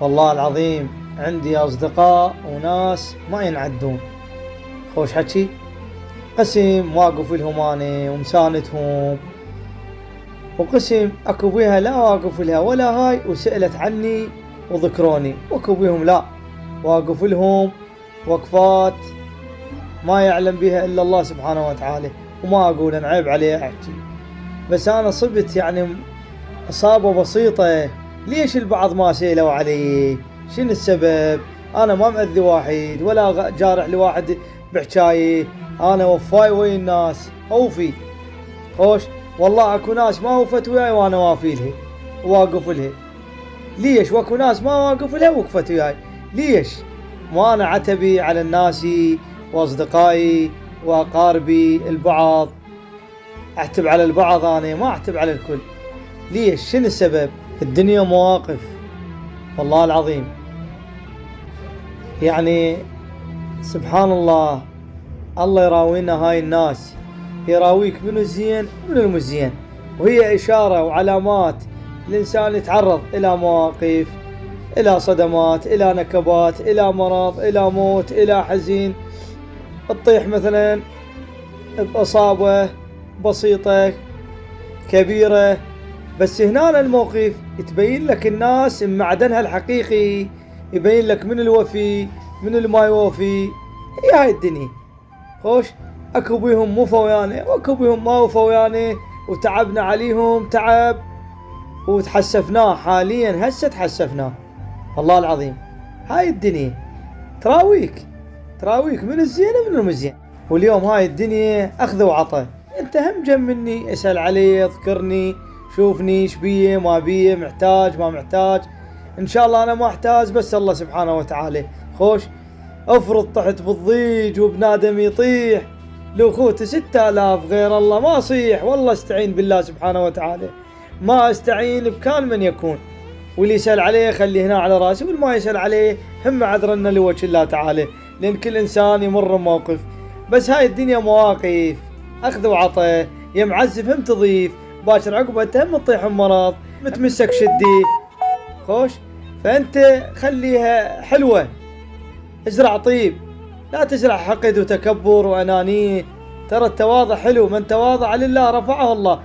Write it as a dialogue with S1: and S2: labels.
S1: والله العظيم عندي أصدقاء وناس ما ينعدون. خوش حكي، قسم واقف لهم أنا ومساندهم، وقسم أكو بيها لا واقف لها ولا هاي وسألت عني وذكروني، وأكو بيهم لا واقف لهم وقفات ما يعلم بها إلا الله سبحانه وتعالى. وما أقول أن عيب عليه أحكي، بس أنا صبت يعني إصابة بسيطة. ليش البعض ما سألوا علي؟ شنو السبب؟ أنا ما مأذي واحد ولا جارح لواحد بحكاية، أنا وفاي ويا الناس أوفي. خوش والله أكو ناس ما وفت وياي وأنا وافي لها واقف لها. ليش؟ واكو ناس ما واقف لها وقفت وياي. ليش؟ ما أنا عتبي على الناس وأصدقائي وأقاربي، البعض أعتب على البعض، أنا ما أعتب على الكل. ليش؟ شنو السبب؟ الدنيا مواقف والله العظيم. يعني سبحان الله، الله يراوينا هاي الناس، يراويك من الزين ومن المزين، وهي إشارة وعلامات. الإنسان يتعرض إلى مواقف، إلى صدمات، إلى نكبات، إلى مرض، إلى موت، إلى حزين، تطيح مثلا بإصابة بسيطة كبيرة. بس هنا الموقف يتبين لك الناس معدنها الحقيقي، يبين لك من الوفي من اللي ما يوفي. هي هاي الدنيا. خوش اكو بيهم مو فويانه واكو بيهم ما وفويانه، وتعبنا عليهم تعب وتحسفناه. حاليا هسه تحسفناه والله العظيم. هاي الدنيا تراويك من الزين ومن المزين. واليوم هاي الدنيا اخذ وعطى. انت هم جنب مني اسأل علي، اذكرني، شوفني ايش بيه ما بيه، محتاج ما محتاج. ان شاء الله انا ما احتاج، بس الله سبحانه وتعالى. خوش افرض طحت بالضيج وبنادم يطيح، لو خوت 6000 غير الله ما صيح. والله استعين بالله سبحانه وتعالى، ما استعين بكان من يكون. واللي يسأل عليه خليه هنا على راسي، واللي ما يسأل عليه هم عذرنا لوجه الله تعالى، لأن كل إنسان يمر بموقف. بس هاي الدنيا مواقف أخذ وعطى، يا معزف هم تضيف، باشر عقبة هم تطيح بمرض، متمسك شدي. خوش فأنت خليها حلوة، ازرع طيب، لا تزرع حقد وتكبر وأنانية. ترى التواضع حلو، من تواضع لله رفعه الله.